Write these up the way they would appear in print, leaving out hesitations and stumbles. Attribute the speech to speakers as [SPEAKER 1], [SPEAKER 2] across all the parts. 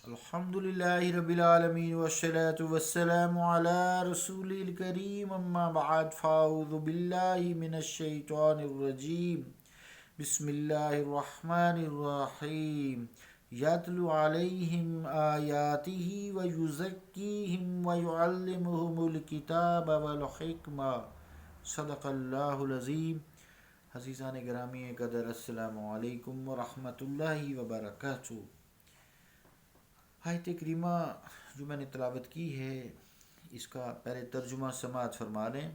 [SPEAKER 1] الحمدللہ رب العالمین والصلاة والسلام علی رسول الکریم اما بعد فاعوذ باللہ من الشیطان الرجیم بسم اللہ الرحمن الرحیم یتلو علیہم آیاتہ ویزکیہم ویعلمہم الکتاب والحکمہ صدق اللہ العظیم۔ عزیزان گرامی قدر، السلام علیکم ورحمۃ اللہ وبرکاتہ۔ آیت کریمہ جو میں نے تلاوت کی ہے اس کا پہلے ترجمہ سماعت فرما لیں۔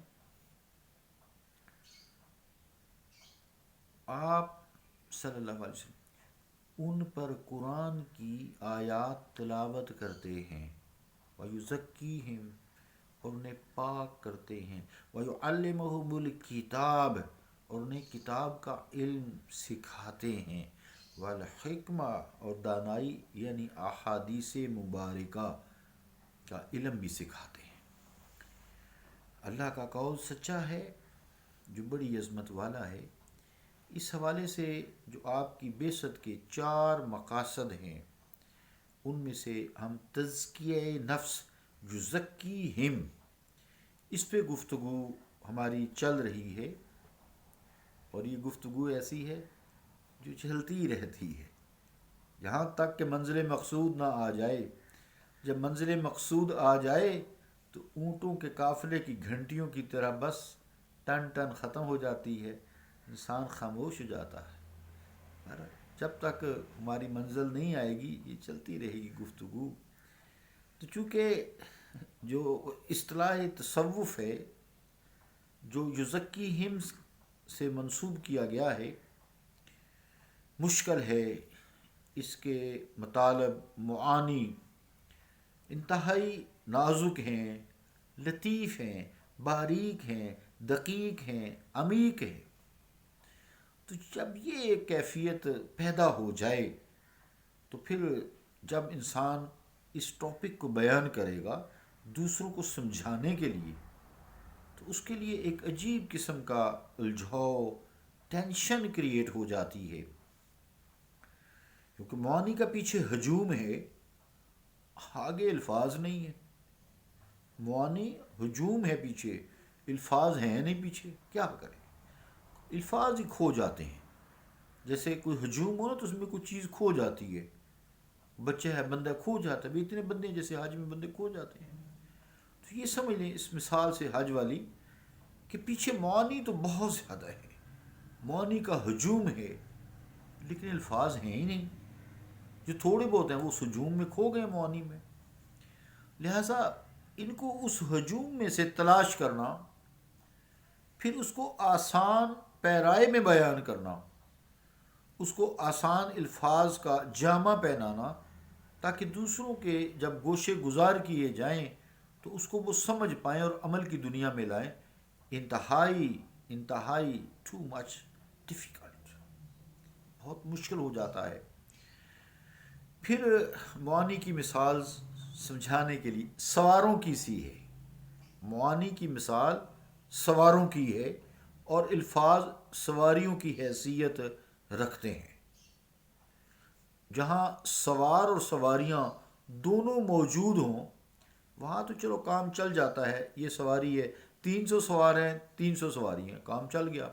[SPEAKER 1] آپ صلی اللہ علیہ وسلم ان پر قرآن کی آیات تلاوت کرتے ہیں، وَيُزَكِّيهِمْ اور انہیں پاک کرتے ہیں، وَيُعَلِّمُهُمُ الْكِتَابَ اور انہیں کتاب کا علم سکھاتے ہیں، والحکمہ اور دانائی یعنی احادیث مبارکہ کا علم بھی سکھاتے ہیں۔ اللہ کا قول سچا ہے جو بڑی عظمت والا ہے۔ اس حوالے سے جو آپ کی بعثت کے 4 مقاصد ہیں ان میں سے ہم تزکیہ نفس یزکیہم اس پہ گفتگو ہماری چل رہی ہے، اور یہ گفتگو ایسی ہے جو چلتی رہتی ہے یہاں تک کہ منزل مقصود نہ آ جائے۔ جب منزل مقصود آ جائے تو اونٹوں کے قافلے کی گھنٹیوں کی طرح بس ٹن ٹن ختم ہو جاتی ہے، انسان خاموش ہو جاتا ہے۔ جب تک ہماری منزل نہیں آئے گی یہ چلتی رہے گی گفتگو۔ تو چونکہ جو اصطلاح تصوف ہے جو یزکیہم سے منسوب کیا گیا ہے مشکل ہے، اس کے مطالب معانی انتہائی نازک ہیں، لطیف ہیں، باریک ہیں، دقیق ہیں، عمیق ہیں۔ تو جب یہ کیفیت پیدا ہو جائے تو پھر جب انسان اس ٹاپک کو بیان کرے گا دوسروں کو سمجھانے کے لیے تو اس کے لیے ایک عجیب قسم کا الجھاؤ، ٹینشن کریٹ ہو جاتی ہے، کیونکہ معانی کا پیچھے ہجوم ہے، آگے الفاظ نہیں ہے۔ معانی ہجوم ہے پیچھے، الفاظ ہیں نہیں پیچھے، کیا کریں؟ الفاظ ہی کھو جاتے ہیں۔ جیسے کوئی ہجوم ہو نا تو اس میں کوئی چیز کھو جاتی ہے، بچہ ہے بندہ کھو جاتا ہے، اتنے بندے ہیں جیسے حج میں بندے کھو جاتے ہیں۔ تو یہ سمجھ لیں اس مثال سے حج والی کہ پیچھے معانی تو بہت زیادہ ہے، معانی کا ہجوم ہے لیکن الفاظ ہیں ہی نہیں، جو تھوڑے بہت ہیں وہ اس ہجوم میں کھو گئے معانی میں۔ لہٰذا ان کو اس ہجوم میں سے تلاش کرنا، پھر اس کو آسان پیرائے میں بیان کرنا، اس کو آسان الفاظ کا جامہ پہنانا تاکہ دوسروں کے جب گوشے گزار کیے جائیں تو اس کو وہ سمجھ پائیں اور عمل کی دنیا میں لائیں، انتہائی ٹو مچ ڈیفیکلٹ، بہت مشکل ہو جاتا ہے۔ پھر معانی کی مثال سمجھانے کے لیے سواروں کی سی ہے، معانی کی مثال سواروں کی ہے اور الفاظ سواریوں کی حیثیت رکھتے ہیں۔ جہاں سوار اور سواریاں دونوں موجود ہوں وہاں تو چلو کام چل جاتا ہے، یہ سواری ہے، 300 سوار ہیں، 300 سواری ہیں، کام چل گیا۔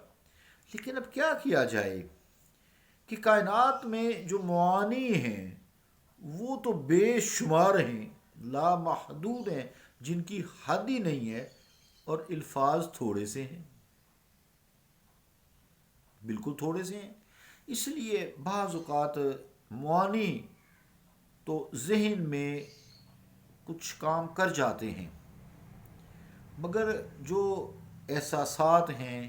[SPEAKER 1] لیکن اب کیا کیا جائے کہ کائنات میں جو معانی ہیں وہ تو بے شمار ہیں، لامحدود ہیں، جن کی حد ہی نہیں ہے، اور الفاظ تھوڑے سے ہیں، بالکل تھوڑے سے ہیں۔ اس لیے بعض اوقات معانی تو ذہن میں کچھ کام کر جاتے ہیں مگر جو احساسات ہیں،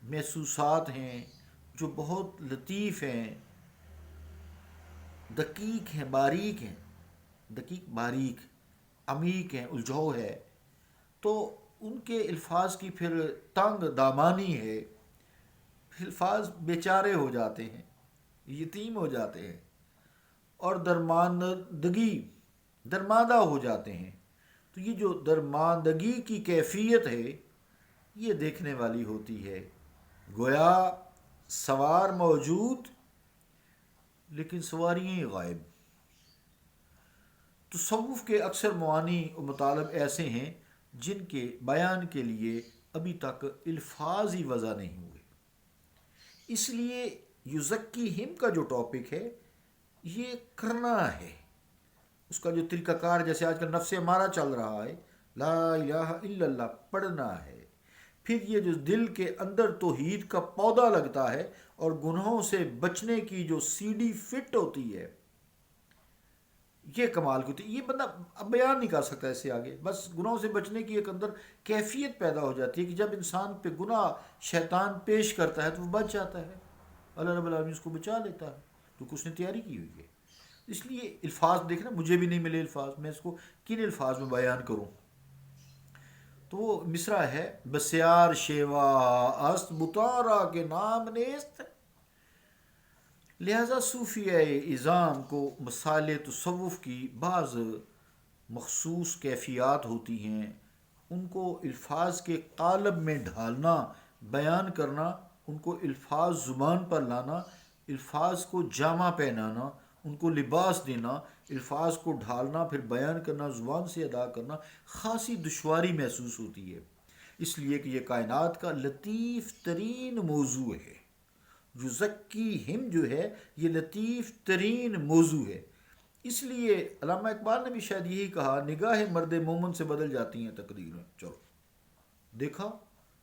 [SPEAKER 1] محسوسات ہیں جو بہت لطیف ہیں، دقیق ہیں، باریک ہیں، دقیق باریک عمیق ہیں، الجھاؤ ہے، تو ان کے الفاظ کی پھر تنگ دامانی ہے، الفاظ بیچارے ہو جاتے ہیں، یتیم ہو جاتے ہیں اور درماندہ ہو جاتے ہیں۔ تو یہ جو درماندگی کی کیفیت ہے یہ دیکھنے والی ہوتی ہے، گویا سوار موجود لیکن سواریاں غائب۔ تصوف کے اکثر معانی و مطالب ایسے ہیں جن کے بیان کے لیے ابھی تک الفاظ ہی وضع نہیں ہوئے، اس لیے یزکیہم کا جو ٹاپک ہے یہ کرنا ہے، اس کا جو طریقہ کار، جیسے آج کل نفس ہمارا چل رہا ہے، لا الہ الا اللہ پڑھنا ہے، پھر یہ جو دل کے اندر توحید کا پودا لگتا ہے اور گناہوں سے بچنے کی جو سی ڈی فٹ ہوتی ہے، یہ کمال کی ہوتی ہے۔ یہ بندہ اب بیان نہیں کر سکتا اس سے آگے، بس گناہوں سے بچنے کی ایک اندر کیفیت پیدا ہو جاتی ہے کہ جب انسان پہ گناہ شیطان پیش کرتا ہے تو وہ بچ جاتا ہے، اللہ رب العالمین اس کو بچا لیتا ہے کیونکہ اس نے تیاری کی ہوئی ہے۔ اس لیے الفاظ دیکھنا، مجھے بھی نہیں ملے الفاظ، میں اس کو کن الفاظ میں بیان کروں؟ تو وہ مصرع ہے، بسیار شیوا است بطارا کے نام نیست، لہذا صوفیہ اعظام کو مسائل تصوف کی بعض مخصوص کیفیات ہوتی ہیں، ان کو الفاظ کے قالب میں ڈھالنا، بیان کرنا، ان کو الفاظ زبان پر لانا، الفاظ کو جامہ پہنانا، ان کو لباس دینا، الفاظ کو ڈھالنا، پھر بیان کرنا، زبان سے ادا کرنا، خاصی دشواری محسوس ہوتی ہے، اس لیے کہ یہ کائنات کا لطیف ترین موضوع ہے۔ یزکیہم جو ہے یہ لطیف ترین موضوع ہے، اس لیے علامہ اقبال نے بھی شاید یہی کہا، نگاہ مرد مومن سے بدل جاتی ہیں تقدیریں۔ چلو دیکھا،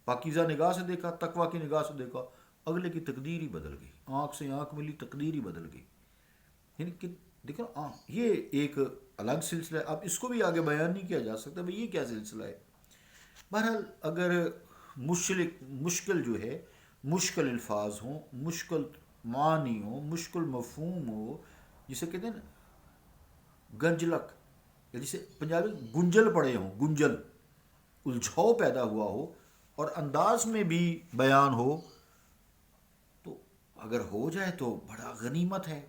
[SPEAKER 1] پاکیزہ نگاہ سے دیکھا، تقوی کی نگاہ سے دیکھا، اگلے کی تقدیر ہی بدل گئی، آنکھ سے آنکھ ملی، تقدیر ہی بدل گئی۔ یعنی کہ دیکھو یہ ایک الگ سلسلہ ہے، اب اس کو بھی آگے بیان نہیں کیا جا سکتا بھئی یہ کیا سلسلہ ہے۔ بہرحال اگر مشکل جو ہے، مشکل الفاظ ہوں، مشکل معنی ہوں، مشکل مفہوم ہو، جسے کہتے ہیں نا گنجلک، یا جسے پنجابی گنجل پڑے ہوں، گنجل الجھاؤ پیدا ہوا ہو اور انداز میں بھی بیان ہو، تو اگر ہو جائے تو بڑا غنیمت ہے،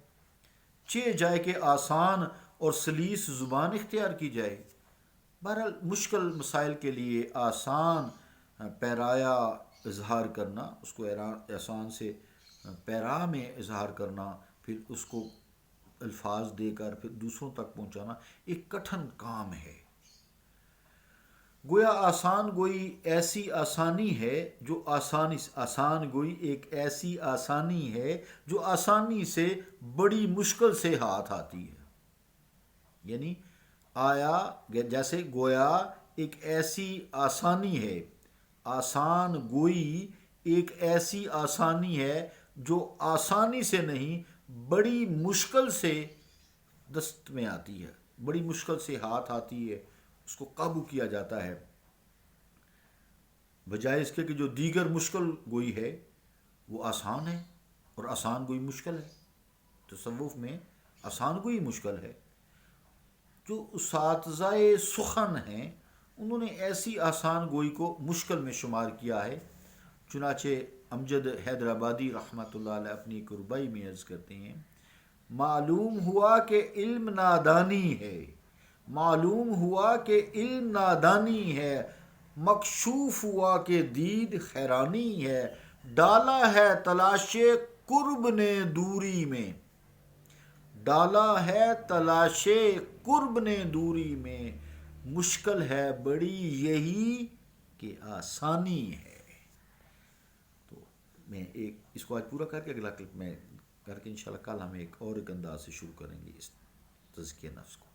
[SPEAKER 1] چہ جائے کہ آسان اور سلیس زبان اختیار کی جائے۔ بہرحال مشکل مسائل کے لیے آسان پیرایا اظہار کرنا، اس کو آسان سے پیرا میں اظہار کرنا، پھر اس کو الفاظ دے کر پھر دوسروں تک پہنچانا ایک کٹھن کام ہے۔ گویا آسان گوئی ایسی آسانی ہے جو آسان گوئی ایک ایسی آسانی ہے جو آسانی سے بڑی مشکل سے ہاتھ آتی ہے، یعنی آیا جیسے گویا ایک ایسی آسانی ہے، آسان گوئی ایک ایسی آسانی ہے جو آسانی سے نہیں بڑی مشکل سے دست میں آتی ہے، بڑی مشکل سے ہاتھ آتی ہے، اس کو قابو کیا جاتا ہے، بجائے اس کے کہ جو دیگر مشکل گوئی ہے وہ آسان ہے اور آسان گوئی مشکل ہے۔ تصوف میں آسان گوئی مشکل ہے۔ جو اساتذہ سخن ہیں انہوں نے ایسی آسان گوئی کو مشکل میں شمار کیا ہے، چنانچہ امجد حیدرآبادی رحمۃ اللہ علیہ اپنی ایک ربائی میں عرض کرتے ہیں، معلوم ہوا کہ علم نادانی ہے، معلوم ہوا کہ علم نادانی ہے، مکشوف ہوا کہ دید حیرانی ہے، ڈالا ہے تلاش قرب نے دوری میں، ڈالا ہے تلاش قرب نے دوری میں، مشکل ہے بڑی یہی کہ آسانی ہے۔ تو میں ایک اس کو آج پورا کر کے اگلا کلپ میں کر کے انشاءاللہ کل ہم ایک اور ایک انداز سے شروع کریں گے اس تزکیہ نفس کو۔